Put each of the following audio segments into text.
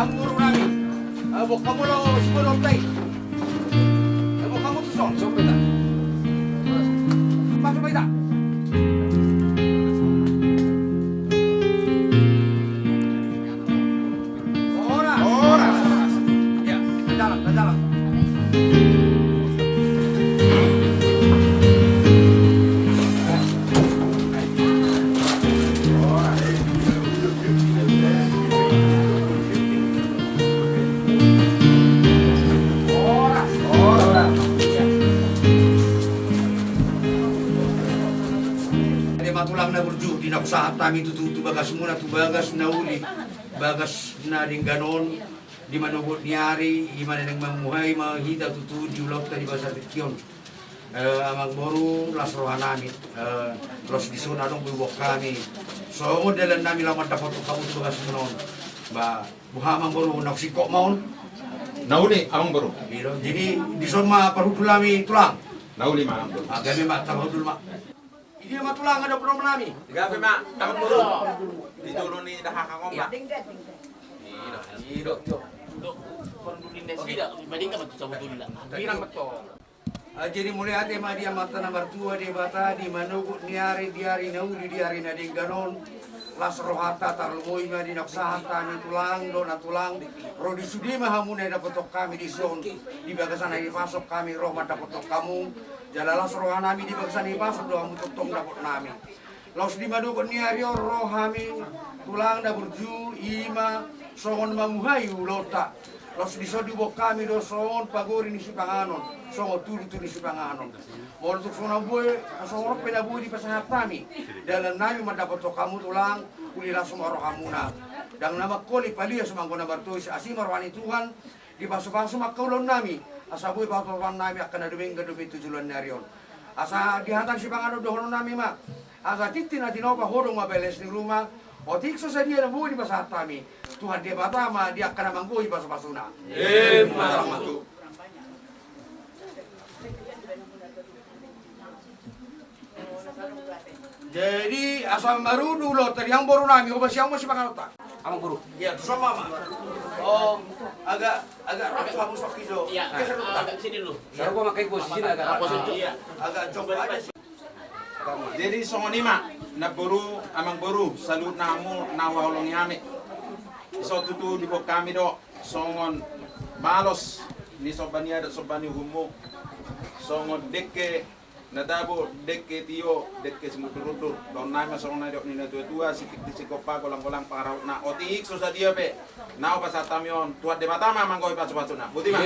yang guru namin. Bok kamu lo siguro tay. Bok kamu tuh son. Son beta. Masuk beta. Ora. Ya, jalan. Matulang na burju dinaksahat kami tu bagas muna tu bagas na uli bagas na ding ganon di manugot niari di mana nang mamuhay mahita tu di ulok tadi bahasa tikyon amang boru las rohanami terus di sana dong bubok kami so modelan nami lamar dapat kamu tu bagas menon ba buhamang boru nak sikok maun Nauli amang baru. Jadi di sana parhudulami tulang Nauli mah amang baru. agami mak tarhudul mak ini mah tulang ada problem nami. Gabi mak amang baru. Ditulun ni dah kakak Ya, ngomong. Tidak. Jadi mulai ate mah dia mata nomor 2 di bata di manugut niari diari nauli diari na ding ganon las rohata tarlumoi mah di naksahata ni tulang dona tulang rodi sudi mah hamune dapotok kami di son di bagasan di pasok kami roh mah dapotok kamu jalalas rohanami di bagasan di pasok doa mutotong dapot nami los di manugut niari roh hami tulang da burju ima songon mamuhayu lota los di sodi bok kami do songon pagori ni si panganon songo tulu si panganon mau untuk sona boy songo pena boy di pasangat kami dalam nami mendapat kamu tulang ulilah semua roh hamuna dan nama koli palia semanggona bartuis asimar wani Tuhan di pasu-pasu makaulon nami asa boy patoran nami akan ada minggu dubi tujuan narion asa di hatan si panganon dohono nami mak asa titin atinopa hodong mabeles di rumah otik so sadia na buo di pasat kami Tuhan dia batama dia akan manggoy pasu-pasuna Matu. Jadi asal baru dulu tadi yang baru nami obat siang masih pakai otak. Amang buru. Iya, tu sama mama. Oh, agak rapi kamu sok hijau. Iya, Geser dulu, tak? agak sini dulu. Kalau gua makai posisi agak rapat. Iya. Agak jongkok aja sih. Jadi songo nima na baru amang baru salut namu nawalong yami. Iso tutu di bok kami do songon balos ni sobani ada sobani humo songon dekke nadabo dekke tio dekke semuturutur don nama songon na dok ni na tua si fikti si kopa golang-golang pangaraw na otik so sa dia pe nao pasatamion tuat de batama manggoy pasu-pasu na buti mah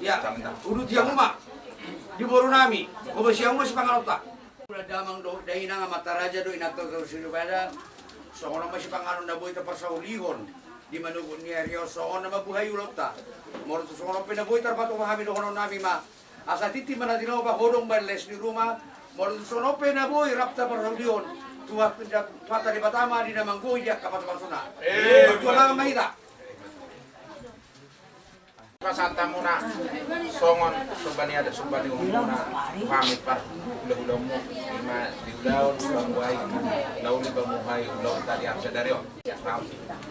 Ya, urut yang mak di baru nami obat siang masih pakai otak. Udah damang do daina mata raja do inato terus pada soalnya masih panganon na boy tapos sa ulihon di manugot ni Rio soalnya mabuhay ulota mo to soalnya pinaboy tarpato kami do kono nami ma asa titi man natin ba hodong barles di rumah mo to soalnya pinaboy rapta paraudion tuwa pata di batama di namang goy ya kapas-pasuna lang mahita pasanta muna songon sobani ada sobani umuna pamit par ulah mo lima diulaon bangway lauli bamuhay ulaw tadi arsa dario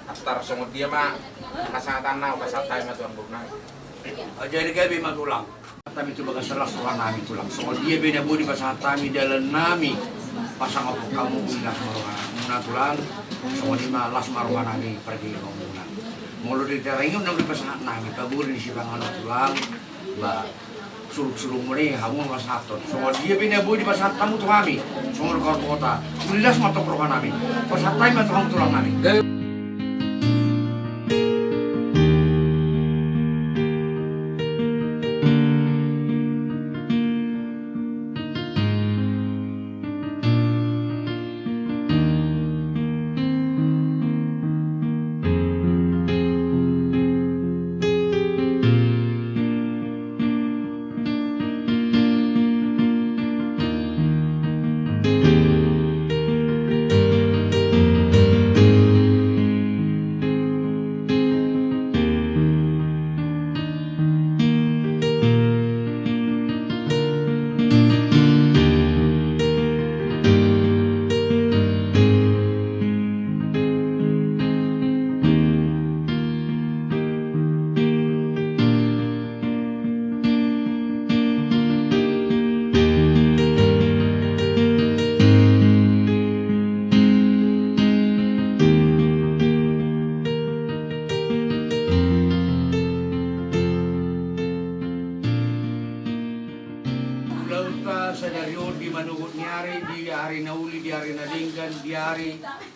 astar songon dia mah kasatan na kasatay matuang bugna jadi gabi matulang kami coba keselah soal nami tulang soal dia beda budi pasang kami dalam nami pasang apa kamu bilas maruhana tulang soal lima las maruhana nami pergi ngomongna mulu di terengin nang di pasang nami kabur di sipangan tulang ba suluk-suluk muni hamun masaton soal dia beda budi pasang kamu tuh kami soal kota bilas mata maruhana nami pasang kami matuang tulang nami.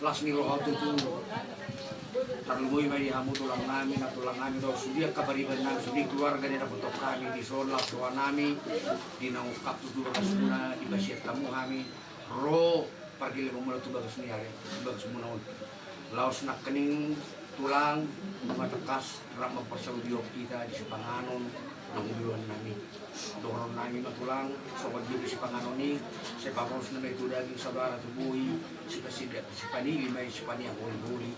las ni roh tutu tarlumoi mai hamu tulang nami do sudia kabariban nami sudi keluarga ni dapat kami di sola soa nami di nangkap tutu bagasuna di basiat tamu kami ro pergi lima mula tu bagas ni hari bagas munaon laos nak kening tulang matekas rak mempersaludiok kita di sepanganon nang uduan nami doron nami matulang sobat di sepanganon ni separos na may daging saudara tubuhi sipanili may sipani ang huli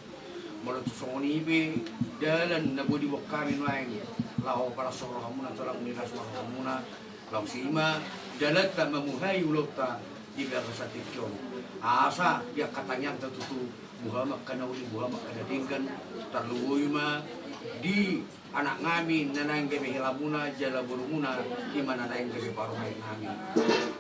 Mula tu songoni ibe dalan na budi wak kami lain lao para soro hamuna tulang nilas mara hamuna lao sima dalan ta mamuhay ulota di biar satikyo asa dia katanya tutu Muhammad kanauli Muhammad kadadingkan tarluoy ma di anak ngamin nanang gabi hilamuna jala burumuna di mana naing gabi parumay namin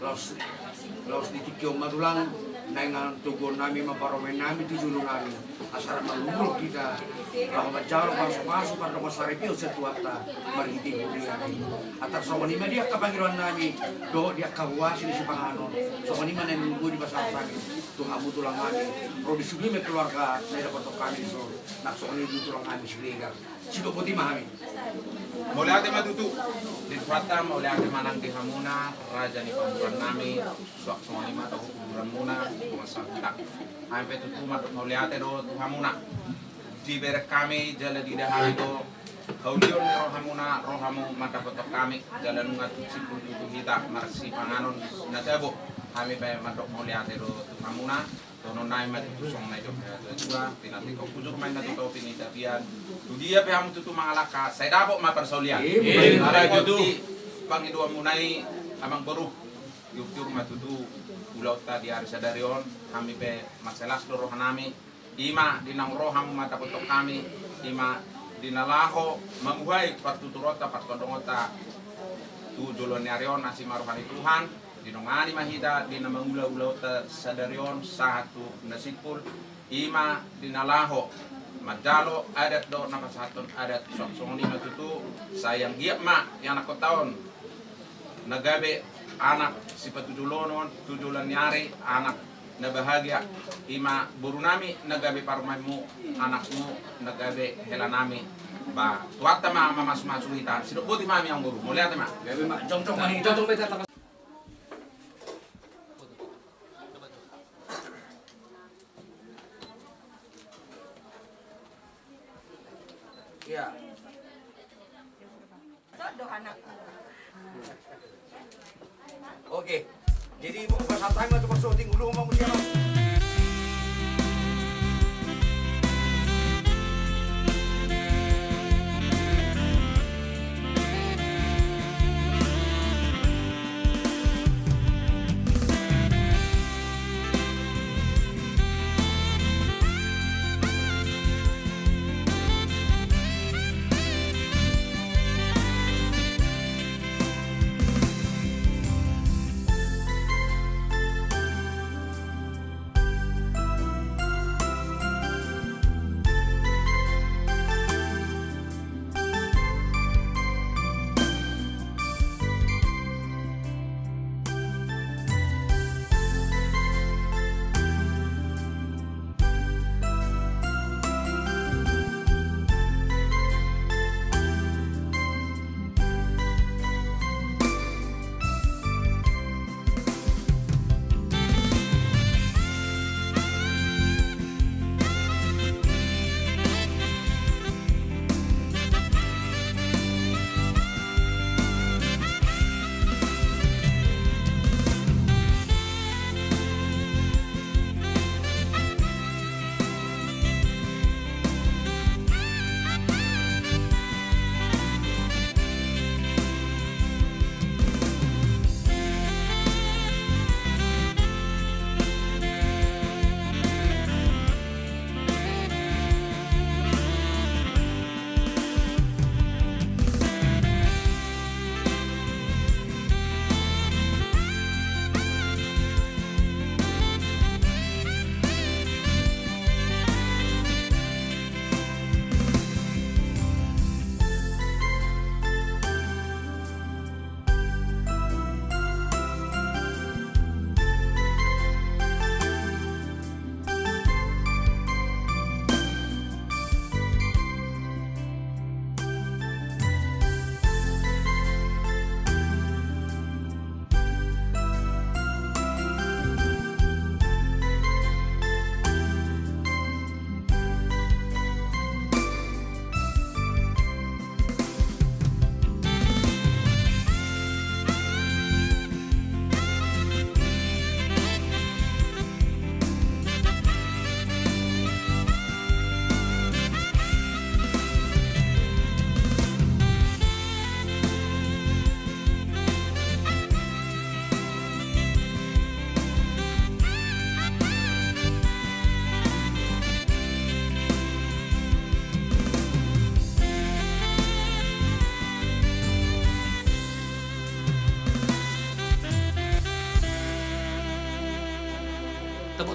laos ditikyo madulang naingan tugon namin maparumay namin tijulong namin asal malulog kita kalau macam masuk pada masaripil setuata mariti budi atar sawanima dia kapanggilan nami do dia kawasin si panganon sawanima nang nunggu di pasar kami tuh amu tulang kami rodi sugi me keluarga na dapat kami so nak sawani di tulang kami siligar sido putih mahami Mula ate matutu di Suata mula ate manang di Hamuna raja ni pamburan nami suak sawanima tahu kuburan muna kumasakta ampe tutu matuk mula ate do tu Hamuna di berek kami jalan di dahari do haulion rohamuna rohamu mata kotok kami jalan ngatuk sipul tutu kita marsi panganon na tebo kami pa matok moliate do tu hamuna tono nai mat kusong na do dua pinati ko kujuk main na to pinitapian tu dia pe hamu tutu mangalaka saya dapok ma persaulian ara tutu pangidua munai amang baru yuk matutu ulau ta di hari sadarion kami pe masalah seluruh nami ima dinang roham mata kotok kami ima dinalaho mamuhay patuturota patkondongota tu jolon arion nasi maruhani Tuhan dinongani mahida dinamangula-ula ta sadarion satu nasipul ima dinalaho madalo adat do napasaton adat sok-songni matutu sayang giap ma yang nak tahun nagabe anak si patujulonon tujulan nyari anak na bahagia ima buru nami nagabe parumaimu anakmu nagabe hela nami ba tuata ma mamas-masu hita sido buti mami ang buru mulai ma gabe mak jong-jong mahita Jotong beta takas. ya Sodo anakku. oke jadi mau pasal time atau syuting dulu mau siapa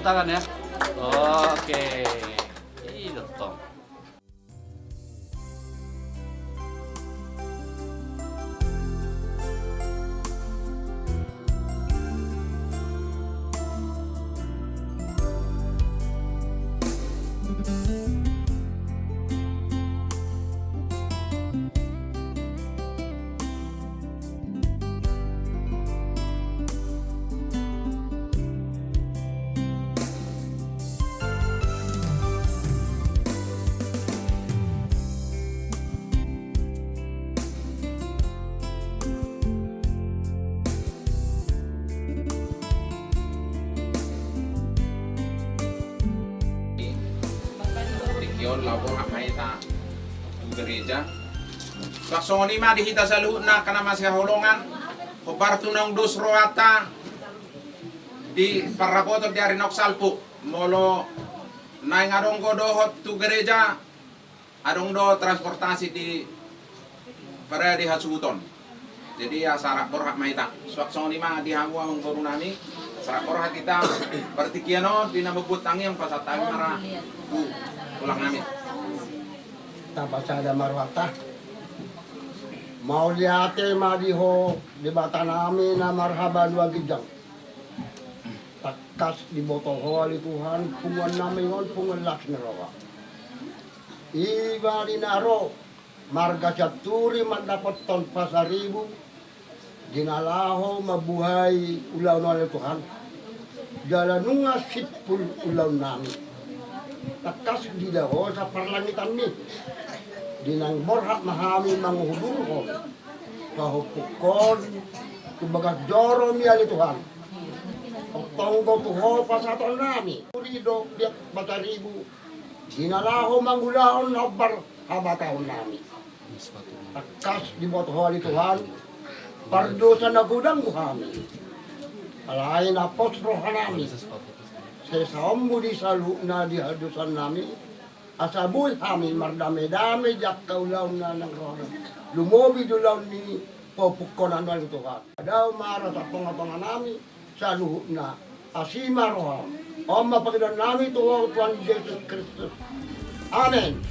tangan ya. Oke. Itu tong. Yon labo akaita tu gereja. Saksoni ma dihita sa luhut na kana masih holongan. Kopartu nang dos roata di parapoto di arinok salpu molo naing adong dohot tu gereja adong do transportasi di para di Hatsubuton. Jadi ya sarak borhak maita. Saksoni ma dihamu amang guru nami sarak borhak kita partikiano di nabubut tangi yang pasatang mara ulang namin. Tapasada marwata. Mau liate madiho di bata namin na marhaba dua gijang. Takas di botol hawali Tuhan, pungan namin ngon, pungan laks nerawa. Iba dinaro, marga caturi mendapat ton pasaribu, dinalaho mabuhay ulaw na Tuhan. Jalanunga sitpul ulaw namin. Takas di daho sa parlangitan ni. Dinang borhak mahami manguhudul ko. Kahupukon, tubagas joro miyali Tuhan. Pagtonggo tuho pasaton nami. Urido biyak bataribu. Dinalaho mangulaon na bar habataon nami. Takas di botoholi Tuhan. Pardo sa nagudang muhami. Alain apos rohanami. Sesambu di salu na dihadusan nami. Asabuy kami mardame-dame jak kaulaw na ng rohan. Lumobi dulaw ni popukonan ng Tuhan. Daw mara sa pangapangan nami sa luhut na asima rohan. O mapagidan nami Tuhan Jesus Kristus. Amen.